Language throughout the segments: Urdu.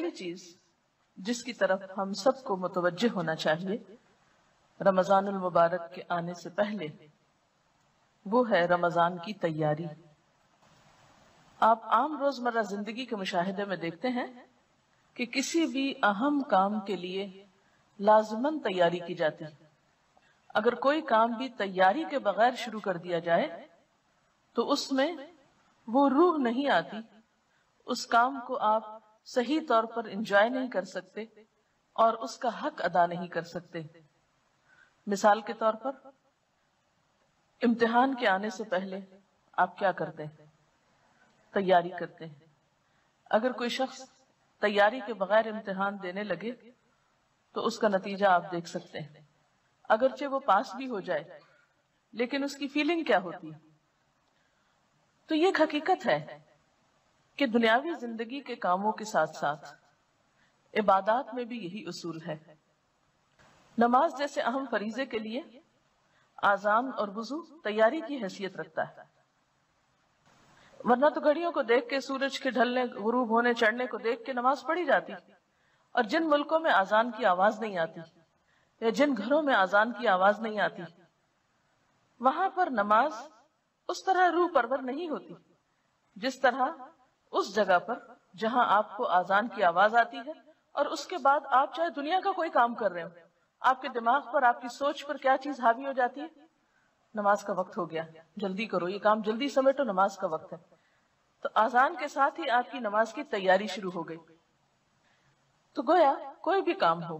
پہلی چیز جس کی طرف ہم سب کو متوجہ ہونا چاہیے رمضان المبارک کے آنے سے پہلے، وہ ہے رمضان کی تیاری۔ آپ عام روزمرہ زندگی کے مشاہدے میں دیکھتے ہیں کہ کسی بھی اہم کام کے لیے لازماً تیاری کی جاتی ہے۔ اگر کوئی کام بھی تیاری کے بغیر شروع کر دیا جائے تو اس میں وہ روح نہیں آتی، اس کام کو آپ صحیح طور پر انجوائے نہیں کر سکتے اور اس کا حق ادا نہیں کر سکتے۔ مثال کے طور پر امتحان کے آنے سے پہلے آپ کیا کرتے ہیں؟ تیاری کرتے ہیں۔ اگر کوئی شخص تیاری کے بغیر امتحان دینے لگے تو اس کا نتیجہ آپ دیکھ سکتے ہیں۔ اگرچہ وہ پاس بھی ہو جائے لیکن اس کی فیلنگ کیا ہوتی ہے؟ تو یہ ایک حقیقت ہے کہ دنیاوی زندگی کے کاموں کے ساتھ ساتھ عبادات میں بھی یہی اصول ہے۔ نماز جیسے اہم فریضے کے لیے آذان اور وضو تیاری کی حیثیت رکھتا ہے، ورنہ تو گھڑیوں کو دیکھ کے، سورج کے ڈھلنے غروب ہونے چڑھنے کو دیکھ کے نماز پڑھی جاتی۔ اور جن ملکوں میں آذان کی آواز نہیں آتی یا جن گھروں میں آذان کی آواز نہیں آتی، وہاں پر نماز اس طرح روح پرور نہیں ہوتی جس طرح اس جگہ پر جہاں آپ کو آذان کی آواز آتی ہے اور اس کے بعد آپ چاہے دنیا کا کوئی کام کر رہے ہو، آپ کے دماغ پر، آپ کی سوچ پر کیا چیز حاوی ہو جاتی ہے؟ نماز کا وقت ہو گیا، جلدی کرو، یہ کام جلدی سمیٹو، نماز کا وقت ہے۔ تو آذان کے ساتھ ہی آپ کی نماز کی تیاری شروع ہو گئی۔ تو گویا کوئی بھی کام ہو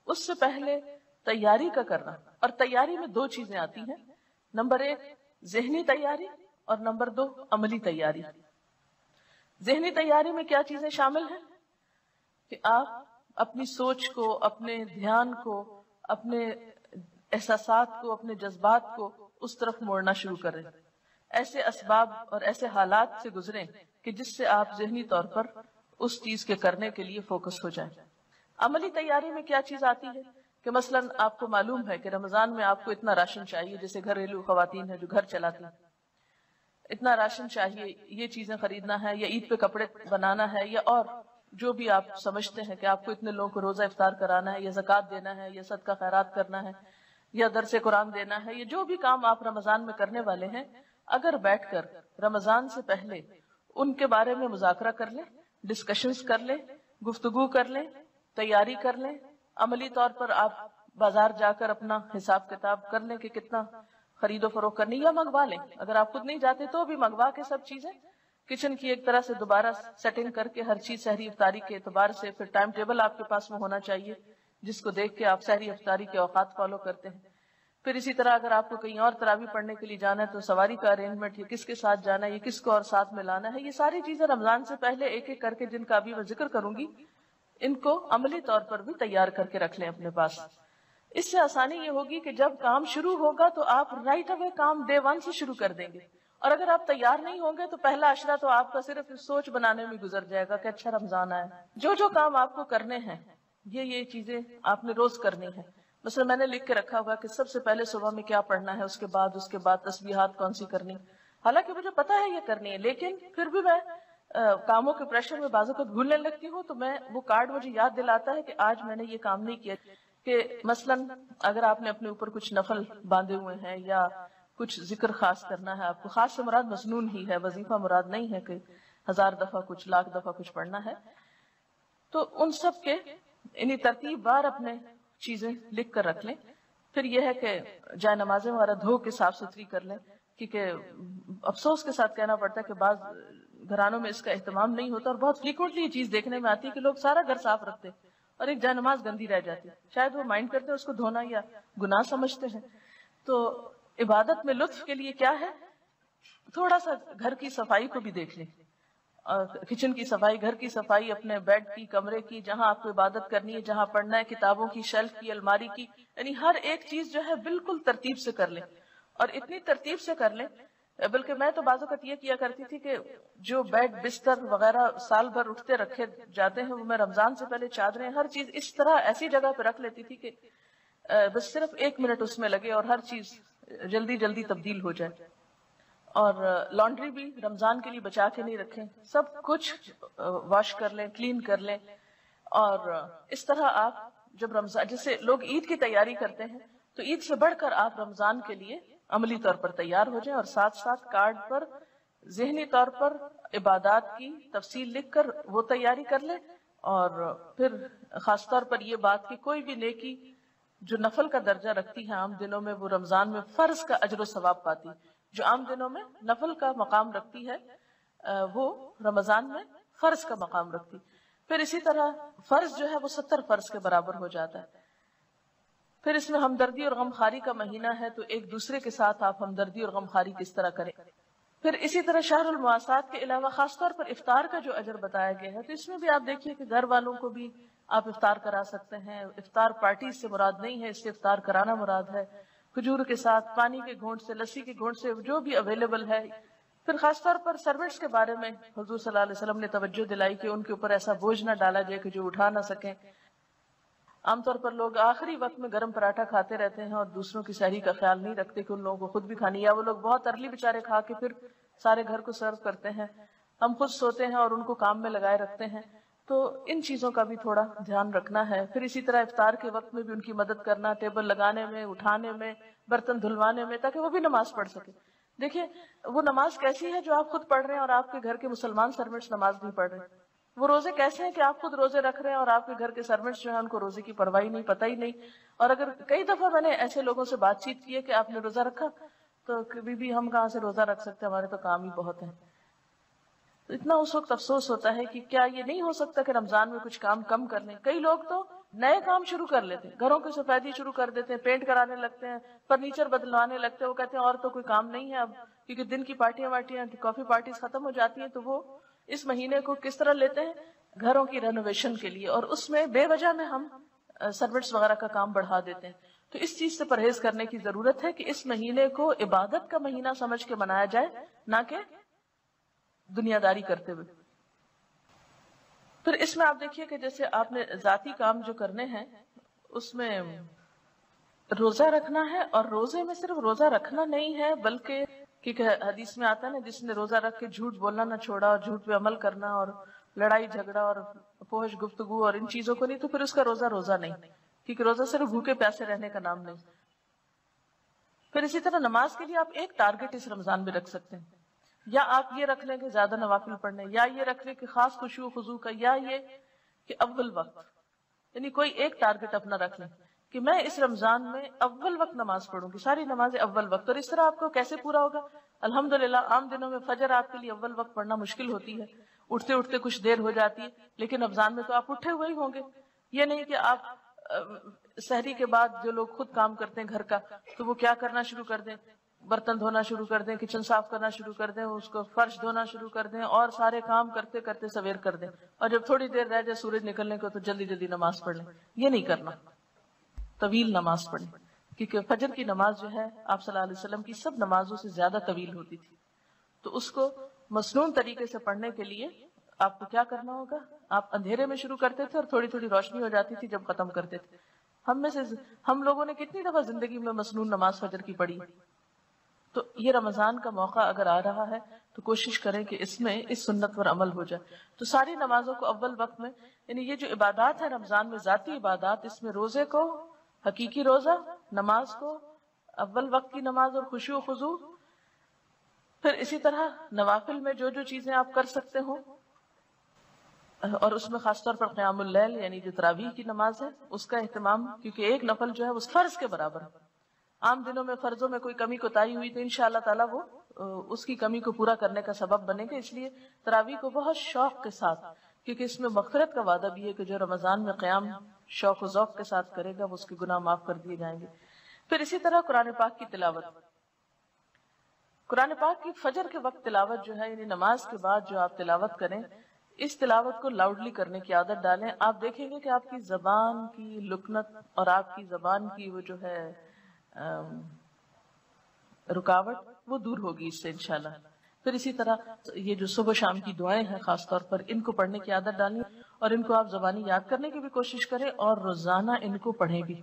اس سے پہلے تیاری کا کرنا، اور تیاری میں دو چیزیں آتی ہیں، نمبر 1 ذہنی تیاری اور نمبر 2 عملی تیاری۔ ذہنی تیاری میں کیا چیزیں شامل ہیں کہ آپ اپنی سوچ کو، اپنے دھیان کو، اپنے احساسات کو، اپنے جذبات کو اس طرف موڑنا شروع کریں، ایسے اسباب اور ایسے حالات سے گزریں کہ جس سے آپ ذہنی طور پر اس چیز کے کرنے کے لیے فوکس ہو جائیں۔ عملی تیاری میں کیا چیز آتی ہے کہ مثلاً آپ کو معلوم ہے کہ رمضان میں آپ کو اتنا راشن چاہیے، جیسے گھریلو خواتین ہیں جو گھر چلاتی ہیں، اتنا راشن چاہیے، یہ چیزیں خریدنا ہے، یا عید پہ کپڑے بنانا ہے، یا اور جو بھی آپ سمجھتے ہیں کہ آپ کو اتنے لوگوں کو روزہ افطار کرانا ہے، یا زکوٰۃ دینا ہے، یا صدقہ خیرات کرنا ہے، یا درس قرآن دینا ہے، یا جو بھی کام آپ رمضان میں کرنے والے ہیں، اگر بیٹھ کر رمضان سے پہلے ان کے بارے میں مذاکرہ کر لیں، ڈسکشنز کر لیں، گفتگو کر لیں، تیاری کر لیں، عملی طور پر آپ بازار جا کر اپنا حساب کتاب کر لیں کہ کتنا خرید و فروخت کرنی، یا منگوا لیں، اگر آپ خود نہیں جاتے تو بھی منگوا کے سب چیزیں کچن کی ایک طرح سے دوبارہ سیٹنگ کر کے ہر چیز سحری افطاری کے اعتبار سے، پھر ٹائم ٹیبل آپ کے پاس میں ہونا چاہیے جس کو دیکھ کے آپ سحری افطاری کے اوقات فالو کرتے ہیں۔ پھر اسی طرح اگر آپ کو کہیں اور تراویح پڑھنے کے لیے جانا ہے تو سواری کا ارینجمنٹ، یہ کس کے ساتھ جانا ہے، یہ کس کو اور ساتھ میں لانا ہے، یہ ساری چیزیں رمضان سے پہلے ایک ایک کر کے، جن کا ابھی میں ذکر کروں گی، ان کو عملی طور پر بھی تیار کر کے رکھ لیں اپنے پاس۔ اس سے آسانی یہ ہوگی کہ جب کام شروع ہوگا تو آپ رائٹ اوے کام ڈے 1 سے شروع کر دیں گے، اور اگر آپ تیار نہیں ہوں گے تو پہلا عشرہ تو آپ کا صرف سوچ بنانے میں گزر جائے گا کہ اچھا رمضان آیا۔ جو کام آپ کو کرنے ہیں یہ چیزیں آپ نے روز کرنی ہے۔ مثلا میں نے لکھ کے رکھا ہوا کہ سب سے پہلے صبح میں کیا پڑھنا ہے، اس کے بعد تسبیحات کون سی کرنی، حالانکہ مجھے پتا ہے یہ کرنی ہے، لیکن پھر بھی میں کاموں کے پریشر میں بعض اوقات بھولنے لگتی ہوں، تو میں وہ کارڈ مجھے یاد دلاتا ہے کہ آج میں نے یہ کام نہیں کیا۔ کہ مثلا اگر آپ نے اپنے اوپر کچھ نفل باندھے ہوئے ہیں یا کچھ ذکر خاص کرنا ہے آپ کو، خاص سے مراد مسنون ہی ہے، وظیفہ مراد نہیں ہے کہ 1000 دفعہ کچھ، لاکھ دفعہ کچھ پڑھنا ہے، تو ان سب کے انہی ترتیب بار اپنے چیزیں لکھ کر رکھ لیں۔ پھر یہ ہے کہ جائے نمازیں وغیرہ دھو کے صاف ستھری کر لیں، کیونکہ افسوس کے ساتھ کہنا پڑتا ہے کہ بعض گھرانوں میں اس کا اہتمام نہیں ہوتا، اور بہت فریکوینٹلی یہ چیز دیکھنے میں آتی ہے کہ لوگ سارا گھر صاف رکھتے اور ایک جائے نماز گندی رہ جاتی، شاید وہ مائنڈ کرتے ہیں اس کو دھونا یا گناہ سمجھتے ہیں۔ تو عبادت میں لطف کے لیے کیا ہے، تھوڑا سا گھر کی صفائی کو بھی دیکھ لیں، کچن کی صفائی، گھر کی صفائی، اپنے بیڈ کی، کمرے کی، جہاں آپ کو عبادت کرنی ہے، جہاں پڑھنا ہے، کتابوں کی شیلف کی، الماری کی، یعنی ہر ایک چیز جو ہے بالکل ترتیب سے کر لیں، اور اتنی ترتیب سے کر لیں، بلکہ میں تو بعض اوقات یہ کیا کرتی تھی کہ جو بیڈ بستر وغیرہ سال بھر اٹھتے رکھے جاتے ہیں، وہ میں رمضان سے پہلے چادریں، ہر چیز اس طرح ایسی جگہ پہ رکھ لیتی تھی کہ بس صرف 1 منٹ اس میں لگے اور ہر چیز جلدی جلدی تبدیل ہو جائے۔ اور لانڈری بھی رمضان کے لیے بچا کے نہیں رکھیں، سب کچھ واش کر لیں، کلین کر لیں، اور اس طرح آپ جب رمضان، جیسے لوگ عید کی تیاری کرتے ہیں، تو عید سے بڑھ کر آپ رمضان کے لیے عملی طور پر تیار ہو جائیں، اور ساتھ ساتھ کارڈ پر ذہنی طور پر عبادات کی تفصیل لکھ کر وہ تیاری کر لیں. اور پھر خاص طور پر یہ بات کہ کوئی بھی نیکی جو نفل کا درجہ رکھتی ہے عام دنوں میں، وہ رمضان میں فرض کا اجر و ثواب پاتی. جو عام دنوں میں نفل کا مقام رکھتی ہے وہ رمضان میں فرض کا مقام رکھتی. پھر اسی طرح فرض جو ہے وہ 70 فرض کے برابر ہو جاتا ہے. پھر اس میں ہمدردی اور غمخواری کا مہینہ ہے، تو ایک دوسرے کے ساتھ آپ ہمدردی اور غمخواری کس طرح کریں. پھر اسی طرح شہر المواسات کے علاوہ خاص طور پر افطار کا جو اجر بتایا گیا ہے، تو اس میں بھی آپ دیکھیے کہ گھر والوں کو بھی آپ افطار کرا سکتے ہیں. افطار پارٹی سے مراد نہیں ہے، اس سے افطار کرانا مراد ہے. کھجور کے ساتھ، پانی کے گھونٹ سے، لسی کے گھونٹ سے، جو بھی اویلیبل ہے. پھر خاص طور پر سرونٹس کے بارے میں حضور صلی اللہ علیہ وسلم نے توجہ دلائی کہ ان کے اوپر ایسا بوجھ نہ ڈالا جائے کہ جو اٹھا نہ سکیں. عام طور پر لوگ آخری وقت میں گرم پراٹھا کھاتے رہتے ہیں اور دوسروں کی سحری کا خیال نہیں رکھتے کہ ان لوگوں کو خود بھی کھانی، یا وہ لوگ بہت ارلی بیچارے کھا کے پھر سارے گھر کو سرو کرتے ہیں. ہم خود سوتے ہیں اور ان کو کام میں لگائے رکھتے ہیں. تو ان چیزوں کا بھی تھوڑا دھیان رکھنا ہے. پھر اسی طرح افطار کے وقت میں بھی ان کی مدد کرنا، ٹیبل لگانے میں، اٹھانے میں، برتن دھلوانے میں، تاکہ وہ بھی نماز پڑھ سکے. دیکھیں وہ نماز کیسی ہے جو آپ خود پڑھ رہے ہیں اور آپ کے گھر کے مسلمان سرونٹس نماز نہیں پڑھ رہے. وہ روزے کیسے ہیں کہ آپ خود روزے رکھ رہے ہیں اور آپ کے گھر کے سرونٹس جو ہیں ان کو روزے کی پرواہ نہیں، پتہ ہی نہیں. اور اگر کئی دفعہ میں نے ایسے لوگوں سے بات چیت کی ہے کہ آپ نے روزہ رکھا، تو کبھی بھی ہم کہاں سے روزہ رکھ سکتے، ہمارے تو کام ہی بہت ہیں. تو اتنا اس وقت افسوس ہوتا ہے کہ کیا یہ نہیں ہو سکتا کہ رمضان میں کچھ کام کم کر لیں. کئی لوگ تو نئے کام شروع کر لیتے ہیں، گھروں کی سفیدی شروع کر دیتے ہیں، پینٹ کرانے لگتے ہیں، فرنیچر بدلوانے لگتے ہیں. وہ کہتے ہیں اور تو کوئی کام نہیں ہے اب، کیونکہ دن کی پارٹیاں وارٹیاں، کافی پارٹیز ختم ہو جاتی ہیں. تو وہ اس مہینے کو کس طرح لیتے ہیں؟ گھروں کی رینوویشن کے لیے، اور اس میں بے وجہ میں ہم سرونٹس وغیرہ کا کام بڑھا دیتے ہیں. تو اس چیز سے پرہیز کرنے کی ضرورت ہے کہ اس مہینے کو عبادت کا مہینہ سمجھ کے منایا جائے، نہ کہ دنیا داری کرتے ہوئے. پھر اس میں آپ دیکھیے کہ جیسے آپ نے ذاتی کام جو کرنے ہیں اس میں روزہ رکھنا ہے، اور روزے میں صرف روزہ رکھنا نہیں ہے بلکہ کیونکہ حدیث میں آتا ہے نا، جس نے روزہ رکھ کے جھوٹ بولنا نہ چھوڑا اور جھوٹ پہ عمل کرنا اور لڑائی جھگڑا اور فحش گفتگو اور ان چیزوں کو نہیں، تو پھر اس کا روزہ روزہ نہیں، کیونکہ روزہ صرف بھوکے پیاسے رہنے کا نام نہیں. پھر اسی طرح نماز کے لیے آپ ایک ٹارگٹ اس رمضان میں رکھ سکتے ہیں. یا آپ یہ رکھ لیں کہ زیادہ نوافل پڑھنے، یا یہ رکھ لیں کہ خاص خشوع و خضوع کا، یا یہ کہ اول وقت، یعنی کوئی ایک ٹارگٹ اپنا رکھ لیں کہ میں اس رمضان میں اول وقت نماز پڑھوں گی، ساری نمازیں اول وقت. اور اس طرح آپ کو کیسے پورا ہوگا؟ الحمدللہ عام دنوں میں فجر آپ کے لیے اول وقت پڑھنا مشکل ہوتی ہے، اٹھتے اٹھتے کچھ دیر ہو جاتی ہے، لیکن رمضان میں تو آپ اٹھے ہوئے ہی ہوں گے. یہ نہیں کہ آپ سحری کے بعد جو لوگ خود کام کرتے ہیں گھر کا، تو وہ کیا کرنا شروع کر دیں، برتن دھونا شروع کر دیں، کچن صاف کرنا شروع کر دیں، اس کو فرش دھونا شروع کر دیں، اور سارے کام کرتے کرتے سویر کر دیں، اور جب تھوڑی دیر رہ جائے سورج نکلنے کو تو جلدی جلدی نماز پڑھ لیں. یہ نہیں کرنا، طویل نماز پڑھیں. کیونکہ فجر کی نماز جو ہے آپ صلی اللہ علیہ وسلم کی سب نمازوں سے زیادہ طویل ہوتی تھی. تو اس کو مسنون طریقے سے پڑھنے کے لیے آپ کو کیا کرنا ہوگا؟ آپ اندھیرے میں شروع کرتے تھے اور تھوڑی تھوڑی روشنی ہو جاتی تھی جب ختم کرتے تھے. ہم لوگوں نے کتنی دفعہ زندگی میں مسنون نماز فجر کی پڑھی. تو یہ رمضان کا موقع اگر آ رہا ہے تو کوشش کریں کہ اس میں اس سنت پر عمل ہو جائے. تو ساری نمازوں کو اول وقت میں، یعنی یہ جو عبادات ہے رمضان میں ذاتی عبادات، اس میں روزے کو حقیقی روزہ، نماز کو اول وقت کی نماز اور خشوع و خضوع. پھر اسی طرح نوافل میں جو جو چیزیں آپ کر سکتے ہوں، اور اس میں خاص طور پر قیام اللیل یعنی جو تراویح کی نماز ہے اس کا اہتمام، کیونکہ ایک نفل جو ہے اس فرض کے برابر ہے. عام دنوں میں فرضوں میں کوئی کمی کوتاہی ہوئی تو انشاءاللہ تعالیٰ وہ اس کی کمی کو پورا کرنے کا سبب بنے گا. اس لیے تراویح کو بہت شوق کے ساتھ، کیونکہ اس میں مغفرت کا وعدہ بھی ہے کہ جو رمضان میں قیام شوق و ذوق کے ساتھ کرے گا وہ اس کے گناہ معاف کر دیے جائیں گے. پھر اسی طرح قرآن پاک کی تلاوت، قرآن پاک کی فجر کے وقت تلاوت جو ہے، یعنی نماز کے بعد جو آپ تلاوت کریں، اس تلاوت کو لاؤڈلی کرنے کی عادت ڈالیں. آپ دیکھیں گے کہ آپ کی زبان کی لکنت اور آپ کی زبان کی وہ جو ہے رکاوٹ وہ دور ہوگی اس سے انشاءاللہ. پھر اسی طرح یہ جو صبح شام کی دعائیں ہیں خاص طور پر ان کو پڑھنے کی عادت ڈالیں، اور ان کو آپ زبانی یاد کرنے کی بھی کوشش کریں اور روزانہ ان کو پڑھیں بھی.